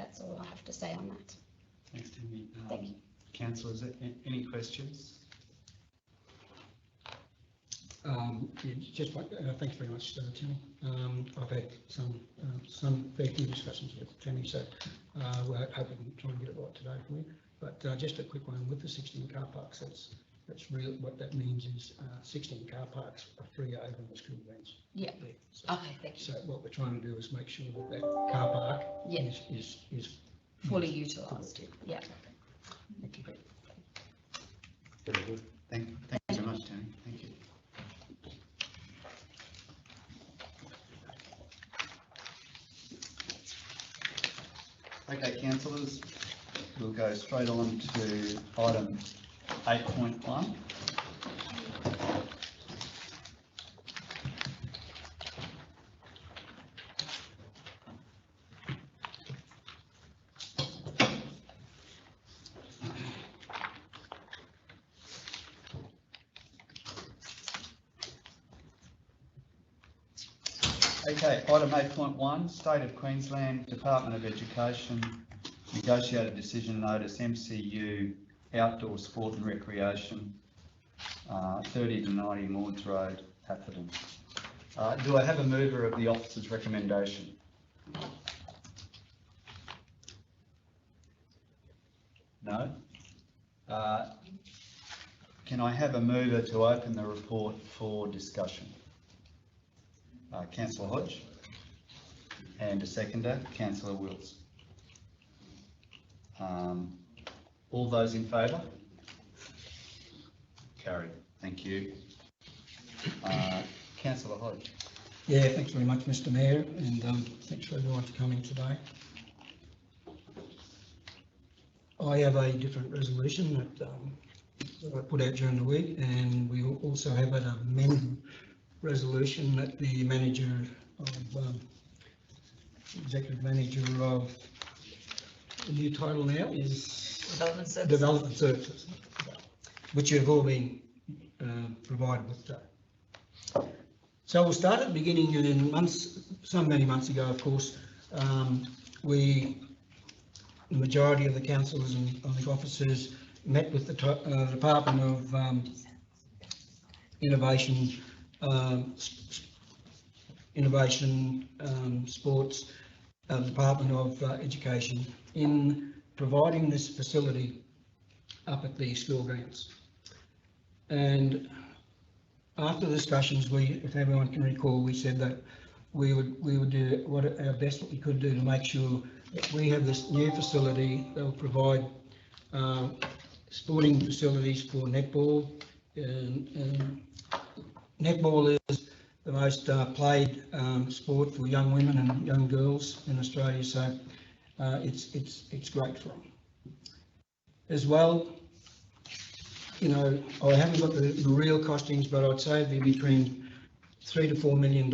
that's all I have to say on that. Thanks, Tammy. Thank you. Councillors, any questions? Yeah, just thanks very much, Tammy. I've had some very few discussions with Tammy, so we're hoping to try and get it right today for you. But just a quick one with the 16 car parks. That's real. What that means is 16 car parks are free over the school grounds. Yeah. So, Okay, thank you. so what we're trying to do is make sure that car park is Fully utilised. Yeah. Thank you. Very good. Thank you very much, Tammy. Thank you. Okay, councillors, we'll go straight on to item 8.1. Okay, item 8.1, State of Queensland Department of Education Negotiated Decision Notice MCU Outdoor Sport and Recreation 30 to 90 Maud's Road, Atherton. Do I have a mover of the officer's recommendation? No? Can I have a mover to open the report for discussion? Councillor Hodge, and a seconder, Councillor Wills. All those in favour? Carried. Thank you. Councillor Hodge. Yeah, thanks very much, Mr. Mayor, and thanks for everyone for coming today. I have a different resolution that I put out during the week, and we also have an amended resolution that the manager of executive manager of the new title now is Development Services, which you've all been provided with today. So we'll start at the beginning, and in many months ago, of course, the majority of the councillors and officers met with the Department of Sports, Department of Education in providing this facility up at the school grounds. And after the discussions, if everyone can recall, we said that we would do our best what we could do to make sure that we have this new facility that will provide sporting facilities for netball. And netball is the most played sport for young women and young girls in Australia, so it's great for them. As well, you know, I haven't got the real costings, but I'd say it'd be between $3 to $4 million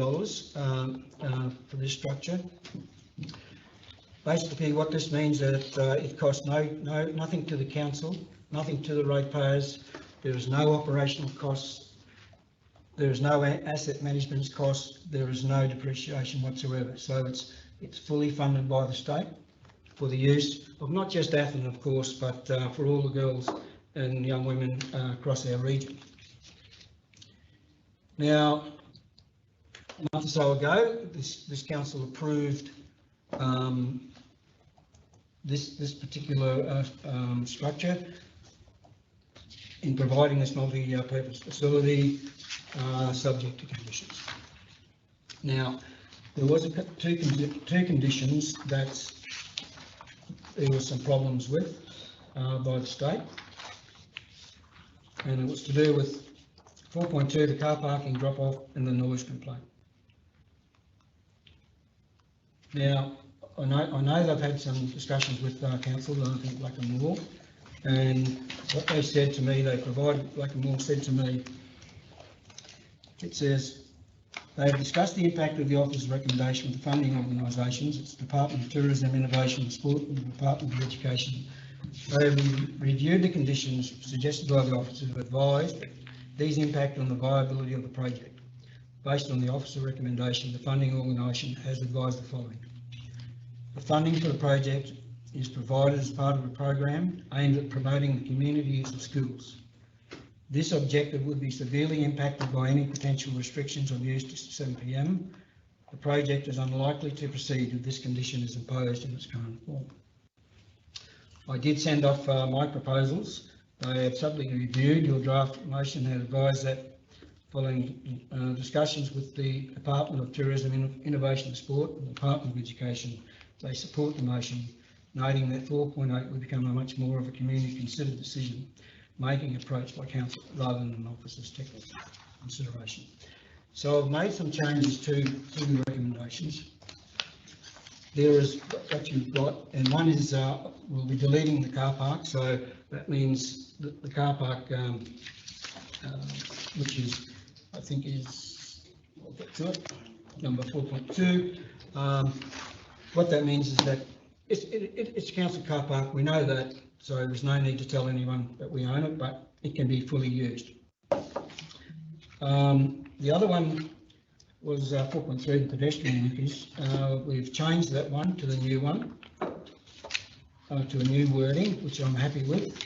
for this structure. Basically, what this means is that it costs nothing to the council, nothing to the ratepayers. There is no operational costs. There is no asset management costs. There is no depreciation whatsoever. So it's fully funded by the state for the use of not just Atherton, of course, but for all the girls and young women across our region. Now, a month or so ago, this council approved this particular structure in providing this multi-purpose facility, subject to conditions. Now, there was two conditions that there were some problems with by the state, and it was to do with 4.2, the car parking drop-off and the noise complaint. Now, I know they've had some discussions with council, I think Black and Moore, and what they said to me, Black and Moore said to me, it says, they have discussed the impact of the office's recommendation with the funding organisations, its Department of Tourism, Innovation and Sport and the Department of Education. They have reviewed the conditions suggested by the officers and advised these impact on the viability of the project. Based on the officer recommendation, the funding organisation has advised the following. The funding for the project is provided as part of a program aimed at promoting the community use of schools. This objective would be severely impacted by any potential restrictions on use to 7 p.m. The project is unlikely to proceed if this condition is imposed in its current form. I did send off my proposals. They have subsequently reviewed your draft motion and advised that following discussions with the Department of Tourism, Innovation and Sport and the Department of Education, they support the motion, noting that 4.8 would become a much more of a community considered decision making approach by council rather than an officer's technical consideration. So I've made some changes to the recommendations. There is what you've got, and one is we'll be deleting the car park, so that means that the car park, which is, I think is, I'll get to it, number 4.2. What that means is that it's a council car park, we know that, so there's no need to tell anyone that we own it, but it can be fully used. The other one was 4.3, the pedestrian increase. We've changed that one to the new one, to a new wording, which I'm happy with.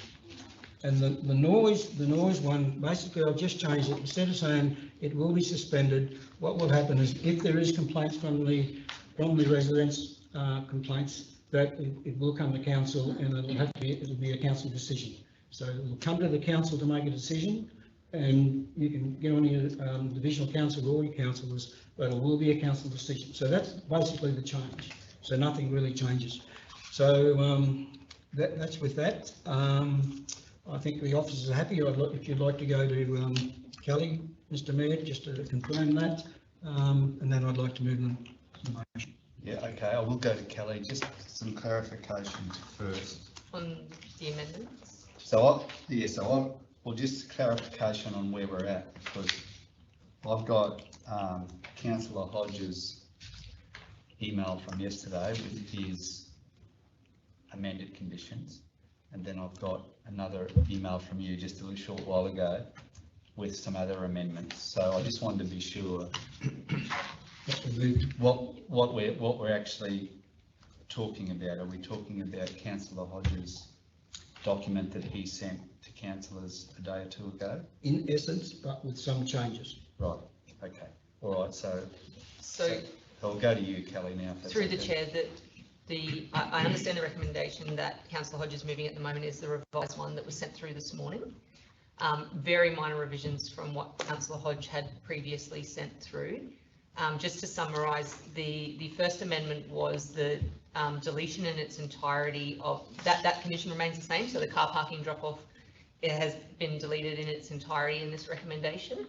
And the noise one, basically I've just changed it. Instead of saying it will be suspended, what will happen is if there is complaints from the residents, complaints, that it will come to council and it'll be a council decision. So it will come to the council to make a decision, and you can get on your divisional council or your councillors, but it will be a council decision. So that's basically the change. So nothing really changes. So that's with that. I think the officers are happy. If you'd like to go to Kelly, Mr. Mayor, just to confirm that, and then I'd like to move on to the motion. Yeah, okay, I will go to Kelly. Just some clarifications first. On the amendments? So just clarification on where we're at, because I've got Councillor Hodges' email from yesterday with his amended conditions, and then I've got another email from you just a little short while ago with some other amendments. So I just wanted to be sure what we're actually talking about. Are we talking about Councillor Hodges' document that he sent to councillors a day or two ago? In essence, but with some changes. Right, okay, all right, so I'll go to you, Kelly, now. If that's Through the okay. chair, I understand the recommendation that Councillor Hodges is moving at the moment is the revised one that was sent through this morning. Very minor revisions from what Councillor Hodge had previously sent through. Just to summarise, the first amendment was the deletion in its entirety of that condition remains the same. So the car parking drop off, it has been deleted in its entirety in this recommendation.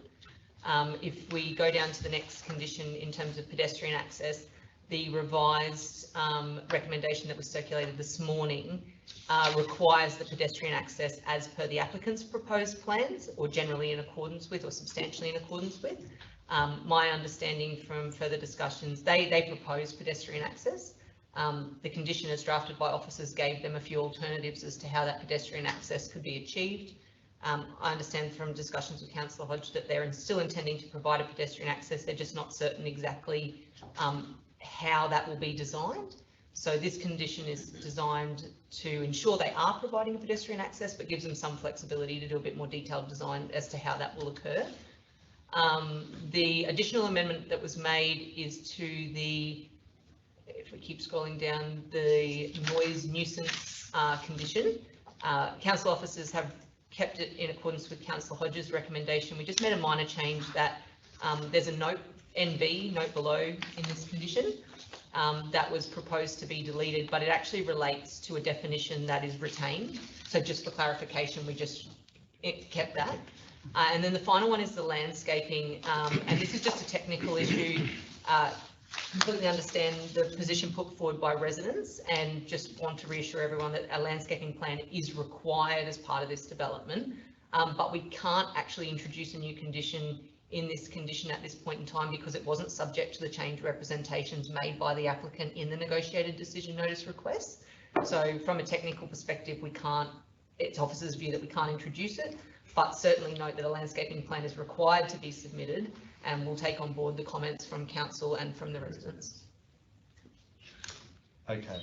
If we go down to the next condition in terms of pedestrian access, the revised recommendation that was circulated this morning requires the pedestrian access as per the applicant's proposed plans, or generally in accordance with, or substantially in accordance with. My understanding from further discussions, they proposed pedestrian access. The condition as drafted by officers gave them a few alternatives as to how that pedestrian access could be achieved. I understand from discussions with Councillor Hodge that they're still intending to provide a pedestrian access. They're just not certain exactly how that will be designed. So this condition is designed to ensure they are providing a pedestrian access, but gives them some flexibility to do a bit more detailed design as to how that will occur. The additional amendment that was made is to the, if we keep scrolling down, the noise nuisance condition. Council officers have kept it in accordance with Councillor Hodges' recommendation. We just made a minor change that there's a note, NB, note below in this condition, that was proposed to be deleted, but it actually relates to a definition that is retained. So just for clarification, we just kept that. And then the final one is the landscaping, and this is just a technical issue. Completely understand the position put forward by residents, and just want to reassure everyone that a landscaping plan is required as part of this development, but we can't actually introduce a new condition in this condition at this point in time because it wasn't subject to the change representations made by the applicant in the negotiated decision notice request. So from a technical perspective, we can't, it's officers' view that we can't introduce it, but certainly note that a landscaping plan is required to be submitted, and we'll take on board the comments from council and from the residents. Okay,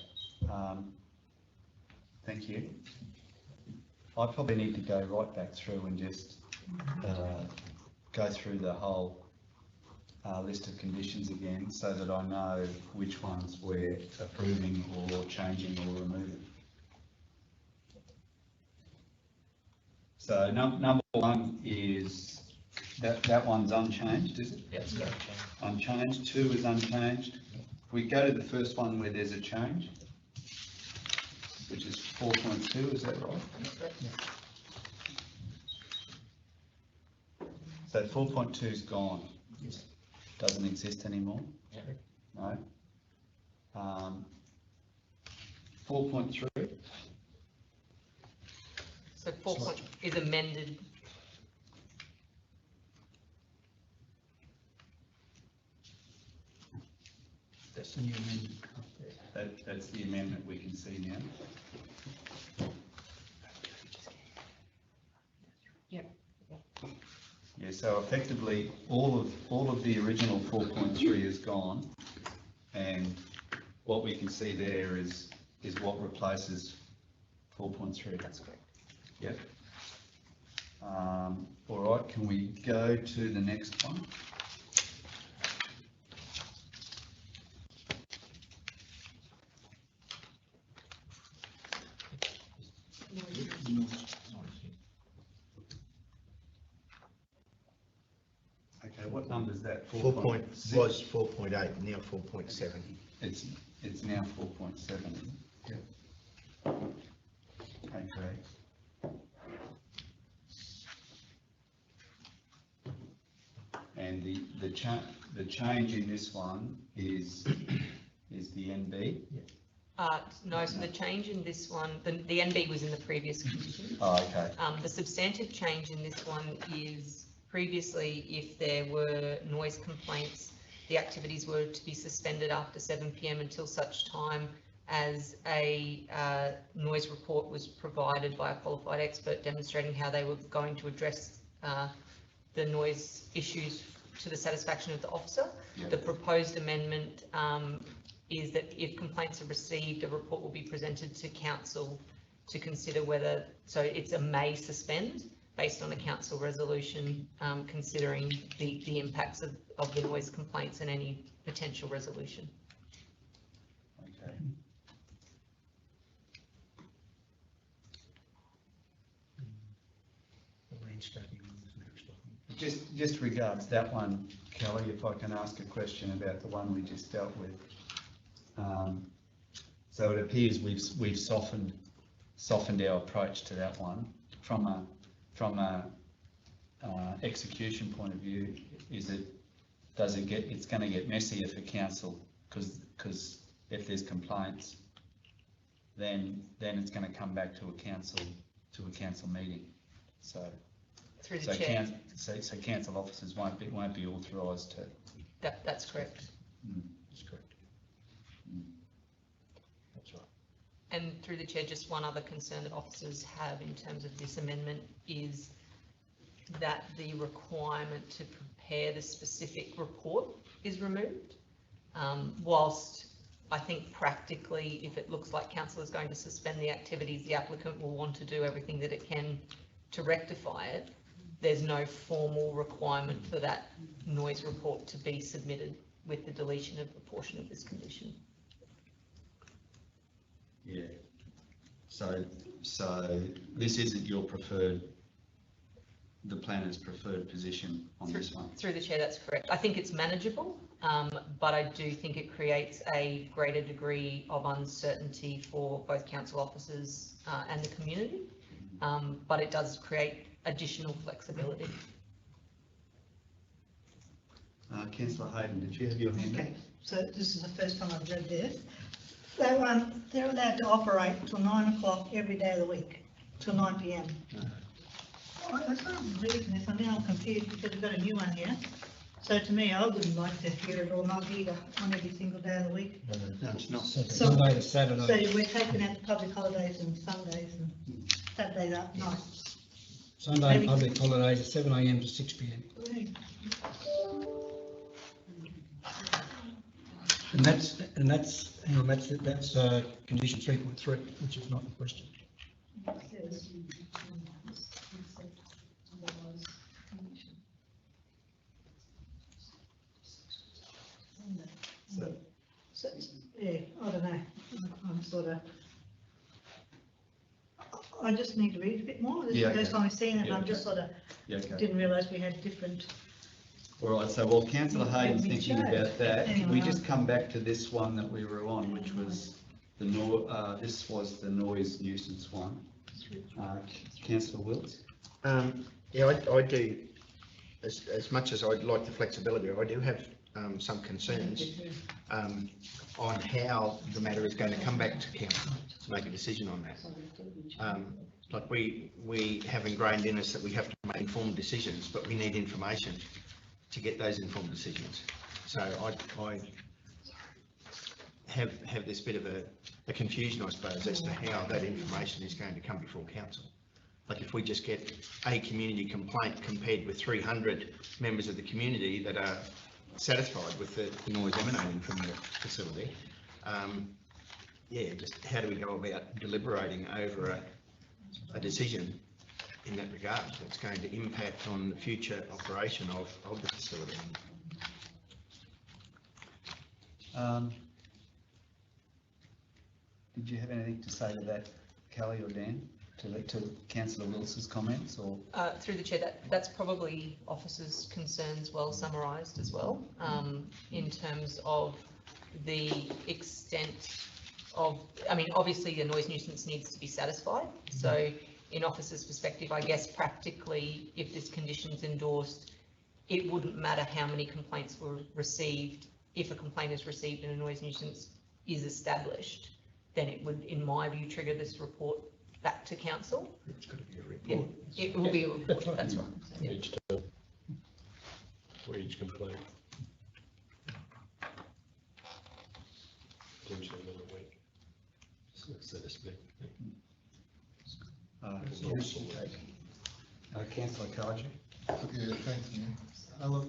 thank you. I probably need to go right back through and just go through the whole list of conditions again so that I know which ones we're approving or changing or removing. So number one is, that one's unchanged, is it? Yes, correct. Unchanged. 2 is unchanged. If we go to the first one where there's a change, which is 4.2, is that right? So 4.2 is gone. Yes. Doesn't exist anymore? Yeah. No. 4.3, So 4 point is amended. That's the new amendment. that's the amendment we can see now. Yeah, so effectively, all of the original 4.3 is gone, and what we can see there is what replaces 4.3. That's correct. Yep. All right, can we go to the next one? Okay, what number is that? 4.6 was 4.8, now 4.7. It's now 4.7. Yeah. Okay. And the change in this one is the NB? No, so the change in this one, the NB was in the previous condition. Oh, okay. The substantive change in this one is previously, if there were noise complaints, the activities were to be suspended after 7 p.m. until such time as a noise report was provided by a qualified expert demonstrating how they were going to address the noise issues to the satisfaction of the officer. Yep. The proposed amendment is that if complaints are received, a report will be presented to council to consider whether, so it's a may suspend based on a council resolution, considering the impacts of the noise complaints and any potential resolution. Okay. The landscaping was next, I think. Just regards that one, Kelly, if I can ask a question about the one we just dealt with. So it appears we've softened our approach to that one from a execution point of view. It's going to get messier for council because if there's complaints, then it's going to come back to a council meeting. So Through the chair. So council officers won't be authorised to. That's correct. That's correct. That's right. And through the chair, just one other concern that officers have in terms of this amendment is that the requirement to prepare the specific report is removed. Whilst I think practically, if it looks like council is going to suspend the activities, the applicant will want to do everything that it can to rectify it. There's no formal requirement for that noise report to be submitted with the deletion of a portion of this condition. Yeah. So this isn't your the planner's preferred position on this one? Through the chair, that's correct. I think it's manageable, but I do think it creates a greater degree of uncertainty for both council officers and the community, but it does create additional flexibility. Councillor Hayden, did you have your hand up? Okay, so this is the first time I've read this. So they're allowed to operate till 9 o'clock every day of the week, till 9 p.m. I started reading this, and now I'm confused because we've got a new one here. So to me, I wouldn't like to hear it all night either, on every single day of the week. No, it's not. So- Sunday to Saturday. So we're taking out the public holidays and Sundays and Saturdays up night. Sunday and public holidays, 7 a.m. to 6 p.m. And that's, hang on, that's condition 3.3, which is not the question. So, yeah, I don't know, I'm sort of, I just need to read a bit more, this is Yeah, the first okay. time I've seen it, and Yeah, I'm just sort of, Yeah, okay. didn't realise we had different. All right, so while councillor Hayden's Let me thinking check. about that, can we Anyway, just come back to this one that we were on, which was this was the noise nuisance one. Councillor Wills? Yeah, I do, as much as I'd like the flexibility, I do have some concerns on how the matter is going to come back to council to make a decision on that. Like we have ingrained in us that we have to make informed decisions, but we need information to get those informed decisions. So I have this bit of a confusion, I suppose, as to how that information is going to come before council. Like if we just get a community complaint compared with 300 members of the community that are satisfied with the noise emanating from the facility, yeah, just how do we go about deliberating over a decision in that regard that's going to impact on the future operation of the facility? Did you have anything to say to that, Kelly or Dan, to councillor Wils's comments, or? Through the chair, that's probably officers' concerns well summarised as well, in terms of the extent of, I mean, obviously the noise nuisance needs to be satisfied. So in officers' perspective, I guess practically, if this condition's endorsed, it wouldn't matter how many complaints were received. If a complaint is received and a noise nuisance is established, then it would, in my view, trigger this report back to council. It's got to be a Yeah, report. it will be a report, that's right. Yeah. Each term, for each complaint. Potentially another week. So to speak. Councillor Kaji? Yeah, thanks, man. Look,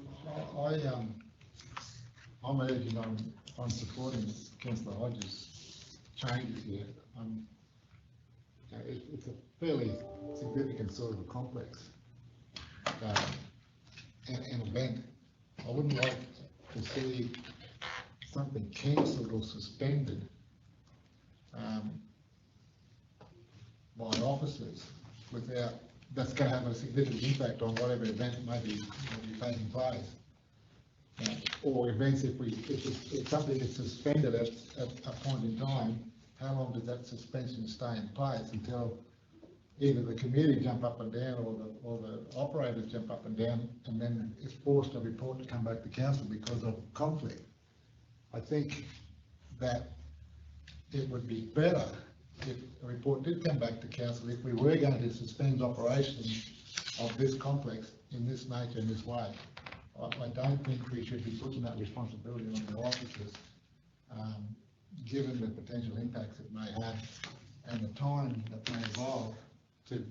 I'm urging on supporting Councillor Hodges' changes here. It's a fairly significant sort of a complex an event. I wouldn't like to see something cancelled or suspended by officers without, that's going to have a significant impact on whatever event may be taking place. Or events, if something is suspended at a point in time, how long does that suspension stay in place until either the community jump up and down or the operators jump up and down, and then it's forced a report to come back to council because of conflict? I think that it would be better if a report did come back to council if we were going to suspend operations of this complex in this nature, in this way. I don't think we should be putting that responsibility on the officers, given the potential impacts it may have and the time that may involve to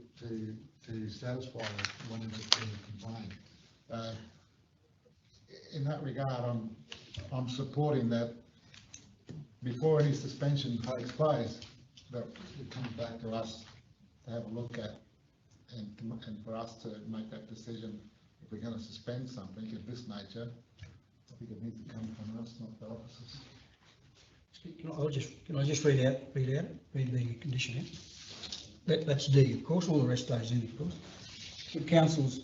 satisfy one of the complaint. In that regard, I'm supporting that before any suspension takes place, that it comes back to us to have a look at and for us to make that decision. If we're going to suspend something of this nature, I think it needs to come from us, not the officers. Can I just read the condition out? That's D, of course, all the rest stays in, of course. The councils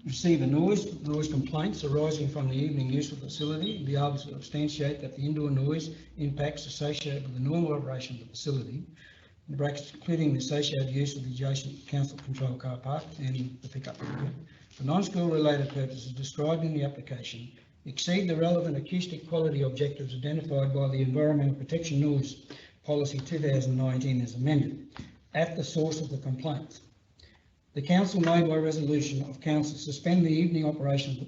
receive noise complaints arising from the evening use of the facility and be able to substantiate that the indoor noise impacts associated with the normal operation of the facility, in brackets including the associated use of the adjacent council controlled car park and the pickup area, for non-school related purposes described in the application, exceed the relevant acoustic quality objectives identified by the Environmental Protection Noise Policy 2019 as amended, at the source of the complaints. The council may by resolution of council suspend the evening operation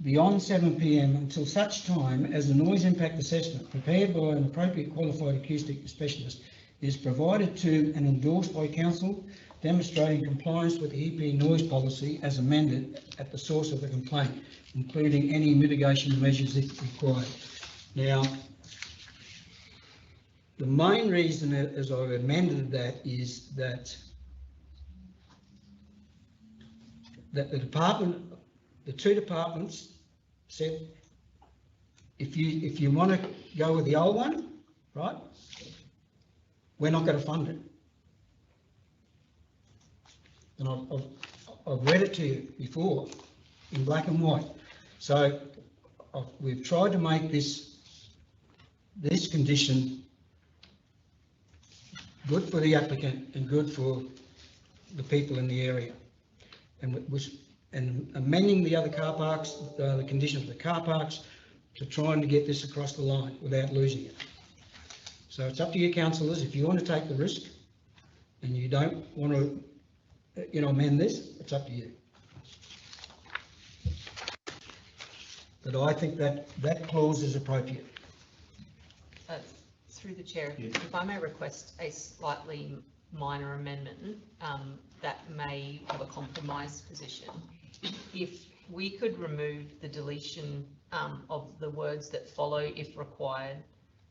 beyond 7 p.m. until such time as the noise impact assessment prepared by an appropriate qualified acoustic specialist is provided to and endorsed by council demonstrating compliance with the EP noise policy as amended at the source of the complaint, including any mitigation measures if required. Now, the main reason as I've amended that is that the two departments said, if you want to go with the old one, right, we're not going to fund it. And I've read it to you before in black and white. So we've tried to make this condition good for the applicant and good for the people in the area. And amending the other car parks, the condition of the car parks, to trying to get this across the line without losing it. So it's up to you councillors, if you want to take the risk and you don't want to, amend this, it's up to you. But I think that clause is appropriate. Through the chair, if I may request a slightly minor amendment that may have a compromise position. If we could remove the deletion of the words that follow if required,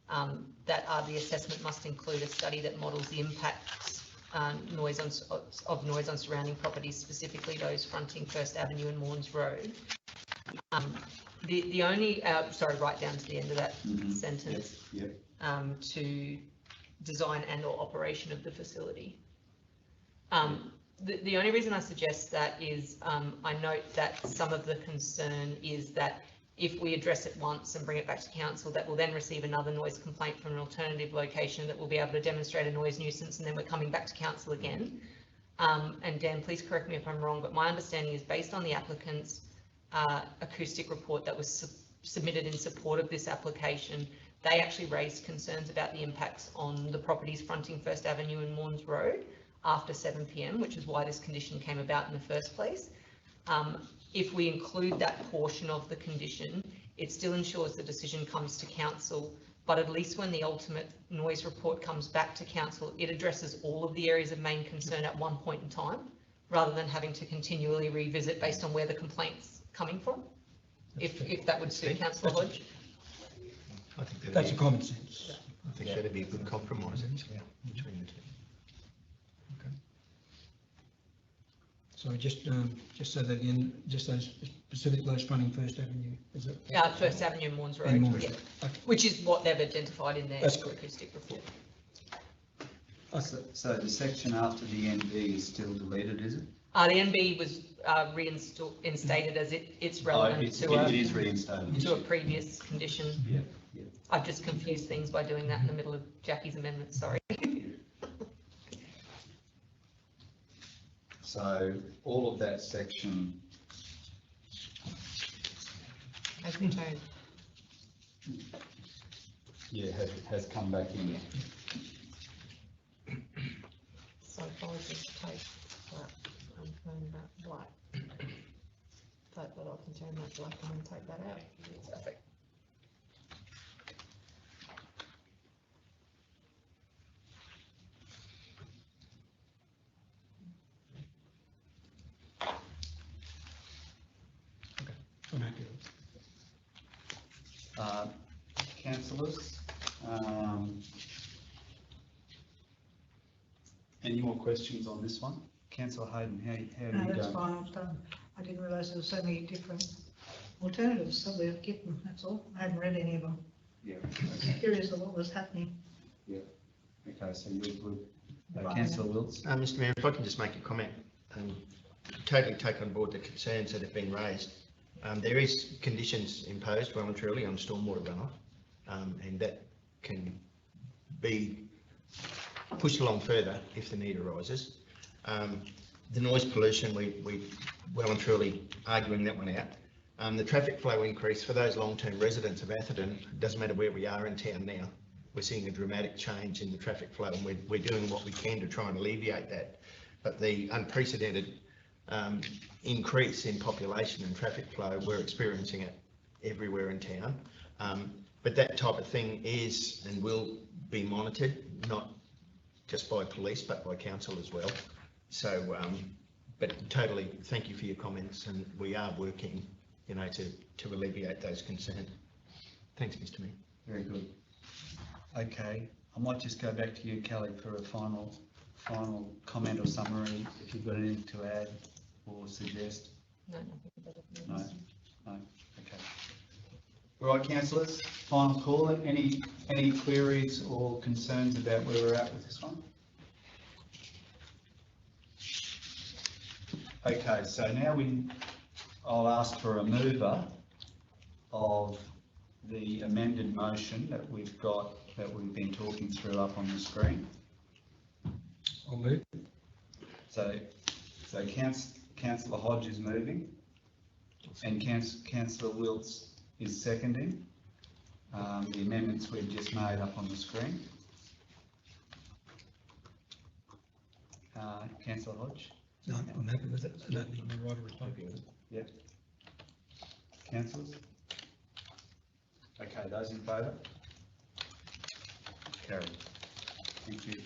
that the assessment must include a study that models the impacts of noise on surrounding properties, specifically those fronting First Avenue and Mourns Road. The only, right down to the end of that sentence, Yep. To design and or operation of the facility. The only reason I suggest that is I note that some of the concern is that if we address it once and bring it back to council, that will then receive another noise complaint from an alternative location that will be able to demonstrate a noise nuisance, and then we're coming back to council again. And Dan, please correct me if I'm wrong, but my understanding is based on the applicant's acoustic report that was submitted in support of this application, they actually raised concerns about the impacts on the properties fronting First Avenue and Mourns Road after 7 p.m, which is why this condition came about in the first place. If we include that portion of the condition, it still ensures the decision comes to council, but at least when the ultimate noise report comes back to council, it addresses all of the areas of main concern at one point in time, rather than having to continually revisit based on where the complaint's coming from, if that would suit Councillor Hodge. I think That's a common sense. I think that'd be a good compromise actually between the two. Okay. So just so that just those specific those fronting First Avenue, is it? First Avenue and Mourns Road, And Mourns yeah. Road. Okay. Which is what they've identified in their That's correct. acoustic report. So the section after the NB is still deleted, is it? The NB was reinstated as it's relevant It is reinstated. to a previous condition. Yeah. I've just confused things by doing that in the middle of Jackie's amendment, sorry. So all of that section, Has been changed. has come back in. So apologies to take that and turn that black. But I can turn that black and then take that out. Perfect. I'm happy with it. Councillors, any more questions on this one? Councillor Hayden, how do No, you that's go? fine, I've done. I didn't realise there were so many different alternatives that we've given, that's all. I hadn't read any of them. Yeah, Curious of what was happening. okay, so you're good. Councillor Wills? Mr Mayor, if I can just make a comment, totally take on board the concerns that have been raised. There is conditions imposed well and truly on stormwater runoff, and that can be pushed along further if the need arises. The noise pollution, we well and truly arguing that one out. The traffic flow increase for those long-term residents of Atherton, doesn't matter where we are in town now, we're seeing a dramatic change in the traffic flow, and we're doing what we can to try and alleviate that. But the unprecedented increase in population and traffic flow, we're experiencing it everywhere in town. But that type of thing is and will be monitored, not just by police, but by council as well. So, but totally, thank you for your comments, and we are working, you know, to alleviate those concerns. Thanks, Mr. Mayor. Very good. Okay, I might just go back to you, Kelly, for a final comment or summary, if you've got anything to add or suggest. No, nothing better than No, this. no, okay. All right, councillors, final call. Any queries or concerns about where we're at with this one? Okay, so now I'll ask for a mover of the amended motion that we've been talking through up on the screen. I'll move. So Councillor Hodge is moving, and Councillor Wilts is seconding the amendments we've just made up on the screen. Councillor Hodge? No, I'm happy with it. I don't need my right of reply. Yep. Councillors? Okay, those in favour? Carried. Thank you.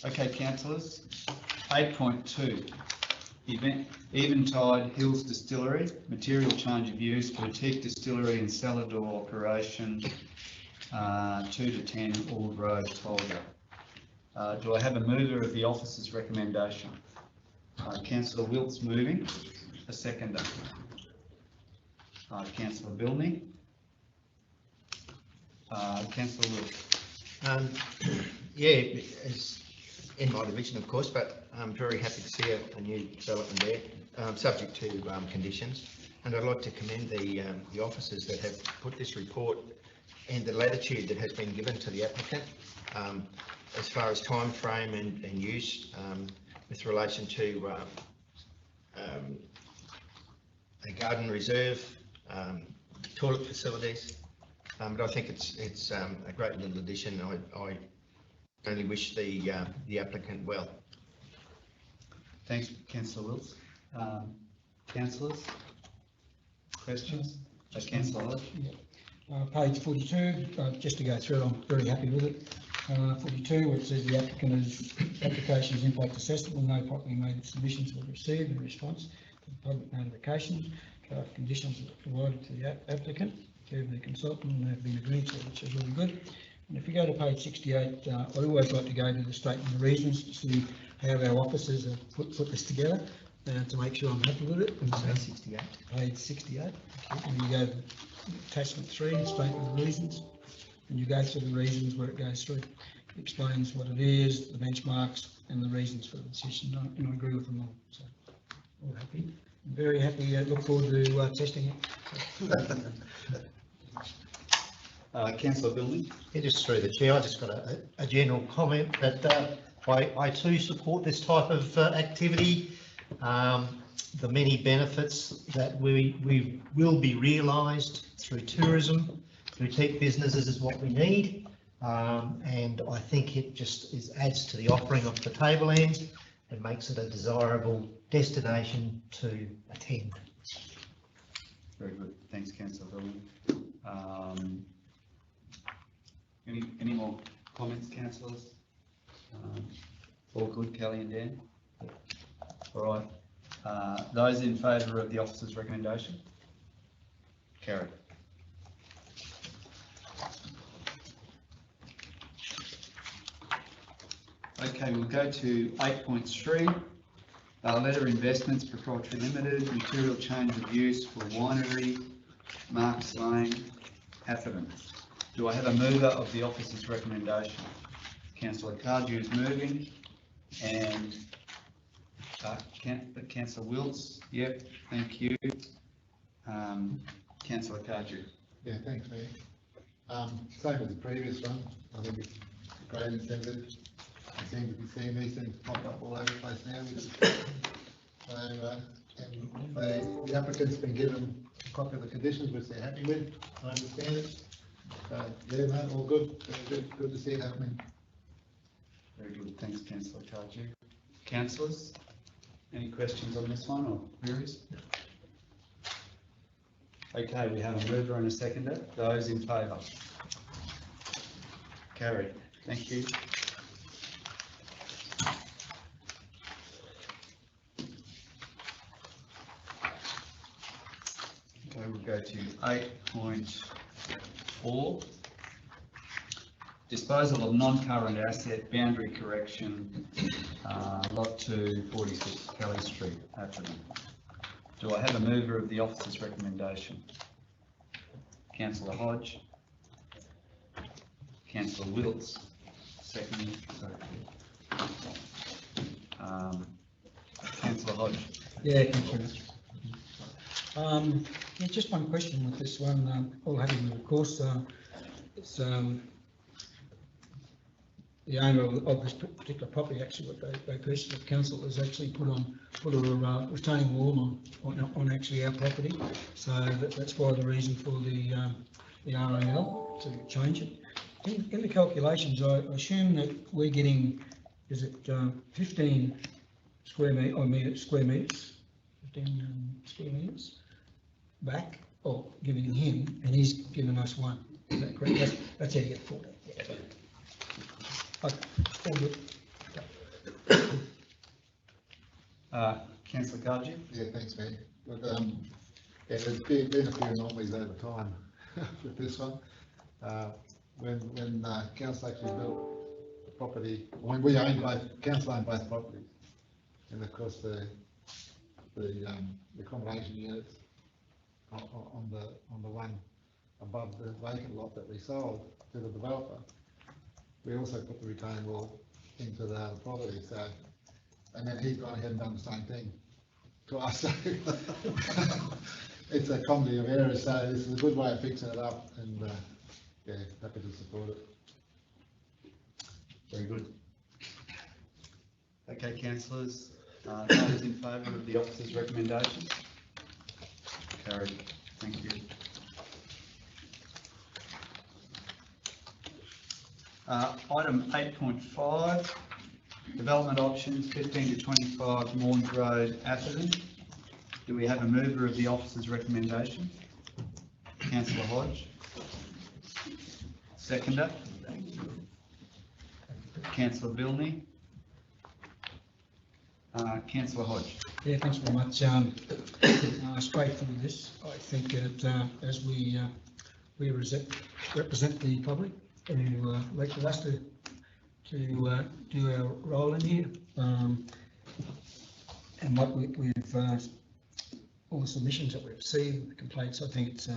Okay, councillors, 8.2, Eventide Hills Distillery, material change of use, boutique distillery and cellar door operation, 2 to 10 Ord Road, Tolga. Do I have a mover of the officer's recommendation? Councillor Wilts moving, a seconder. Councillor Bilney. Councillor Wilts. Yeah, it's in my division, of course, but I'm very happy to see a new development there, subject to conditions. And I'd like to commend the officers that have put this report and the latitude that has been given to the applicant as far as time frame and use with relation to a garden reserve, toilet facilities. But I think it's a great little addition. I only wish the applicant well. Thanks, Councillor Wilts. Councillors? Questions? Councillor Hodge? Page 42, just to go through, I'm very happy with it. 42, which says the application's impact assessment will no properly made submissions were received in response to the public notifications. Draft conditions are provided to the applicant, to the consultant, and they've been agreed to, which is really good. And if you go to page 68, I always like to go to the statement of reasons to see how our officers have put this together to make sure I'm happy with it. And so, Page 68. Page 68, and you go to attachment 3, the statement of reasons, and you go through the reasons where it goes through. It explains what it is, the benchmarks, and the reasons for the decision, and I agree with them all. So, all happy. I'm very happy. Look forward to testing it. Councillor Bilney? Yeah, just through the chair, I just got a general comment that I too support this type of activity. The many benefits that we will be realised through tourism, boutique businesses is what we need, and I think it just adds to the offering of the Tableland and makes it a desirable destination to attend. Very good. Thanks, Councillor Bilney. Any more comments, councillors? All good, Kelly and Dan? All right. Those in favour of the officer's recommendation? Carried. Okay, we'll go to 8.3. Letter Investments Proprietary Limited, material change of use for winery, Marks Lane, Atherton. Do I have a mover of the officer's recommendation? Councillor Cardew is moving, and Councillor Wilts, yep, thank you. Councillor Cardew. Yeah, thanks, Mayor. Same as the previous one, I think it's a great incentive. I seem to be seeing these things pop up all over the place now. And the applicant's been given a copy of the conditions, which they're happy with, I understand it. Yeah, no, all good, very good, good to see it happening. Very good, thanks Councillor Cardew. Councillors, any questions on this one or queries? Okay, we have a mover and a seconder. Those in favour? Carried. Thank you. Okay, we'll go to 8.4. Disposal of non-current asset, boundary correction, lot 2, 46 Kelly Street, Atherton. Do I have a mover of the officer's recommendation? Councillor Hodge. Councillor Wilts, second. Councillor Hodge. Yeah, Councillor. Yeah, just one question with this one. All happy with, of course. It's the owner of this particular property. Actually, what they purchased with council is actually put a retaining wall on actually our property. So that's why the reason for the RAL to change it. In the calculations, I assume that we're getting, is it 15 square metres, 15 square metres back, or giving him, and he's given us 1. Is that correct? That's how you get 40. Yeah. Okay. All good. Councillor Cardew. Yeah, thanks, Mayor. But, yeah, there's been a few anomalies over time with this one. When council actually built the property, when we owned council owned both properties, and of course the accommodation units on the one above the vacant lot that we sold to the developer, we also put the retaining wall into the other property. So, and then he's gone ahead and done the same thing to us. So it's a comedy of errors. So this is a good way of fixing it up, and yeah, happy to support it. Very good. Okay, councillors, those in favour of the officer's recommendations? Carried. Thank you. Item 8.5, development options 15 to 25 Morns Road, Atherton. Do we have a mover of the officer's recommendation? Councillor Hodge. Seconder. Councillor Bilney. Councillor Hodge. Yeah, thanks very much. Straight through this, I think that as we represent the public who elected us to do our role in here, and what we've all the submissions that we've received, the complaints, I think it's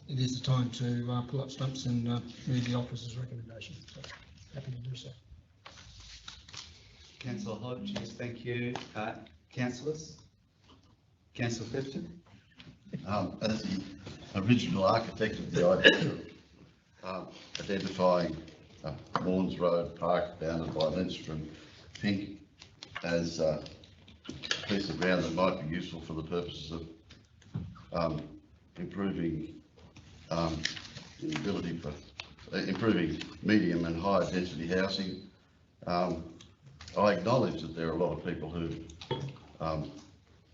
it is the time to pull up stumps and move the officer's recommendation. So happy to do so. Councillor Hodge, yes, thank you. Councillors? Councillor Clifton? As the original architect of the idea of identifying Morns Road Park bounded by Lindstrom Pink as a piece of ground that might be useful for the purposes of improving the ability for improving medium and high density housing. I acknowledge that there are a lot of people who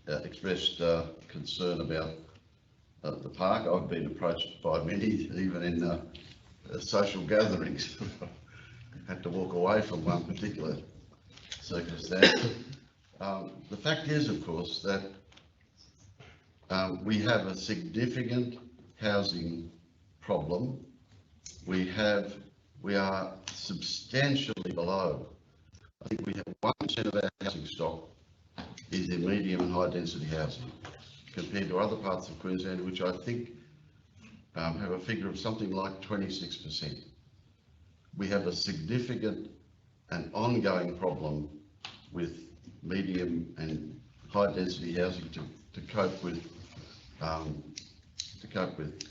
expressed concern about the park. I've been approached by many, even in social gatherings. Had to walk away from one particular circumstance. The fact is, of course, that we have a significant housing problem. We are substantially below. I think we have 1% of our housing stock is in medium and high density housing, compared to other parts of Queensland, which I think have a figure of something like 26%. We have a significant and ongoing problem with medium and high density housing to cope with to cope with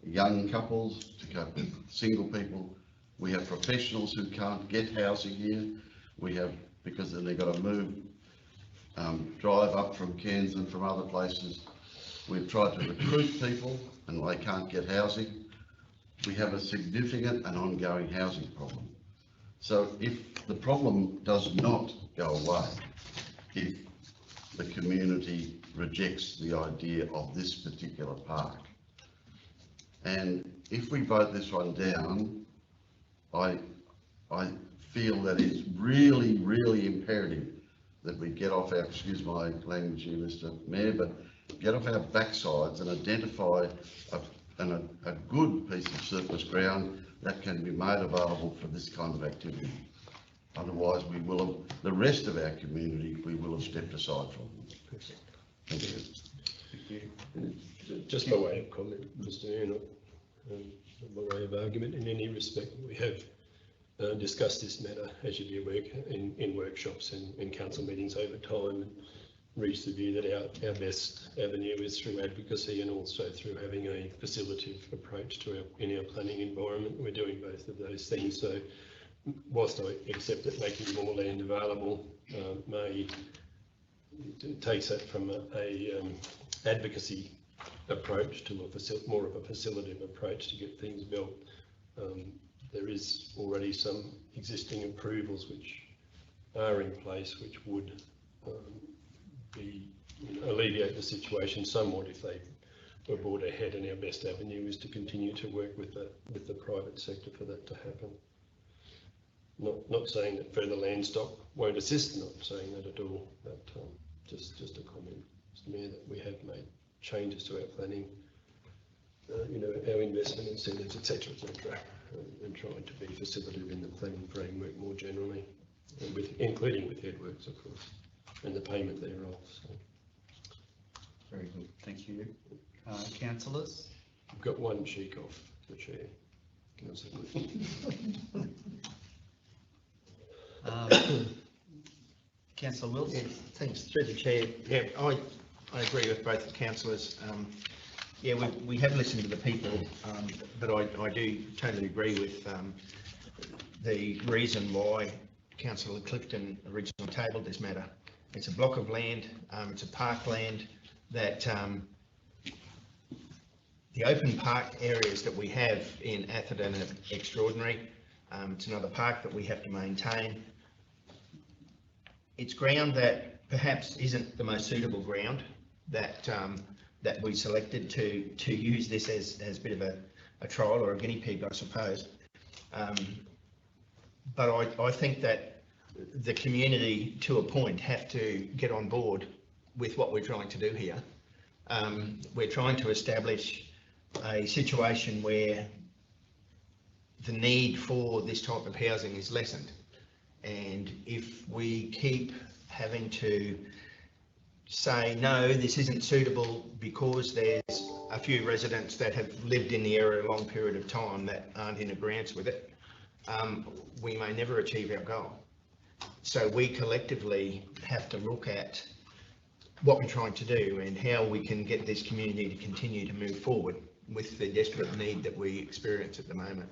young couples, to cope with single people. We have professionals who can't get housing here. We have, because then they've got to move, drive up from Cairns and from other places. We've tried to recruit people and they can't get housing. We have a significant and ongoing housing problem. So if the problem does not go away, if the community rejects the idea of this particular park, and if we vote this one down, I feel that it's really, really imperative that we get off our, excuse my language here, Mr. Mayor, but get off our backsides and identify a good piece of surplus ground that can be made available for this kind of activity. Otherwise, we will have, the rest of our community, we will have stepped aside from. Thank you. Just by way of comment, Mr. Mayor, not by way of argument in any respect, we have discussed this matter, as you'd be aware, in workshops and council meetings over time, and reached the view that our best avenue is through advocacy and also through having a facilitative approach to in our planning environment. We're doing both of those things. So whilst I accept that making more land available takes that from a advocacy approach to more of a facilitative approach to get things built. There is already some existing approvals which are in place, which would alleviate the situation somewhat if they were brought ahead, and our best avenue is to continue to work with the private sector for that to happen. Not saying that further land stock won't assist, not saying that at all, but just a comment, Mr. Mayor, that we have made changes to our planning, our investment incentives, etc., and trying to be facilitative in the planning framework more generally, and including with headworks, of course, and the payment thereof. So. Very good, thank you. Councillors? I've got one cheek off the chair. Councillor Wills? Yeah, thanks, through the chair. Yeah, I agree with both the councillors. Yeah, we have listened to the people, but I do totally agree with the reason why Councillor Clifton originally tabled this matter. It's a block of land, it's a parkland that the open park areas that we have in Atherton are extraordinary. It's another park that we have to maintain. It's ground that perhaps isn't the most suitable ground that that we selected to use this as a bit of a trial or a guinea pig, I suppose. But I think that the community, to a point, have to get on board with what we're trying to do here. We're trying to establish a situation where the need for this type of housing is lessened. And if we keep having to say, no, this isn't suitable because there's a few residents that have lived in the area a long period of time that aren't in agreement with it, we may never achieve our goal. So we collectively have to look at what we're trying to do and how we can get this community to continue to move forward with the desperate need that we experience at the moment.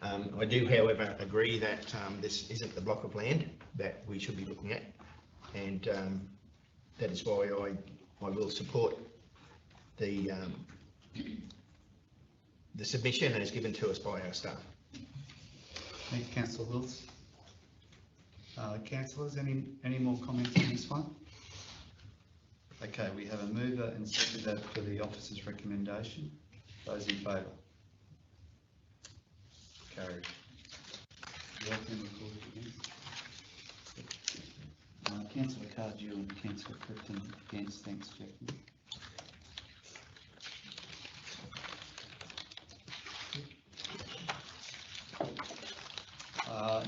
I do, however, agree that this isn't the block of land that we should be looking at, and that is why I will support the submission as given to us by our staff. Thank you, Councillor Wills. Councillors, any more comments on this one? Okay, we have a mover and seconder for the officer's recommendation. Those in favour? Carried. Councillor Cardew and Councillor Clifton against. Thanks, Jackie.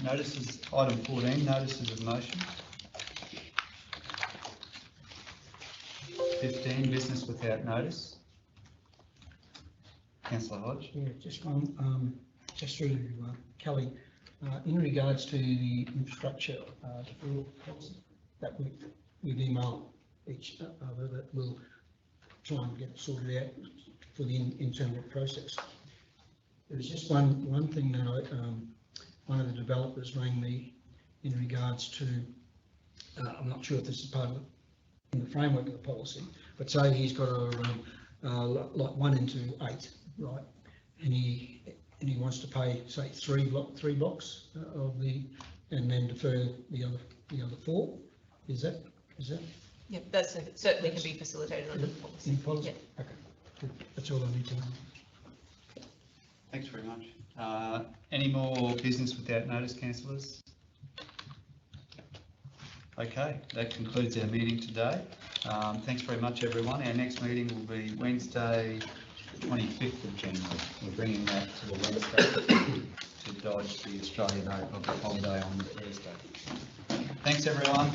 Notices, item 14, notices of motion. 15, business without notice. Councillor Hodge. Yeah, just one, just through Kelly, in regards to the infrastructure deferral policy that we've emailed each other, that will try and get it sorted out for the internal process. There was just one thing that one of the developers rang me in regards to, I'm not sure if this is part of in the framework of the policy, but say he's got a like 1 into 8, right? And he wants to pay, say, three blocks of the, and then defer the other 4. Is that? Yeah, that's certainly can be facilitated under the policy. In policy? Yeah. Okay, good. That's all I need to know. Thanks very much. Any more business without notice, councillors? Okay, that concludes our meeting today. Thanks very much, everyone. Our next meeting will be Wednesday, 25th of January. We're bringing that to the Wednesday to dodge the Australian holiday on Thursday. Thanks, everyone.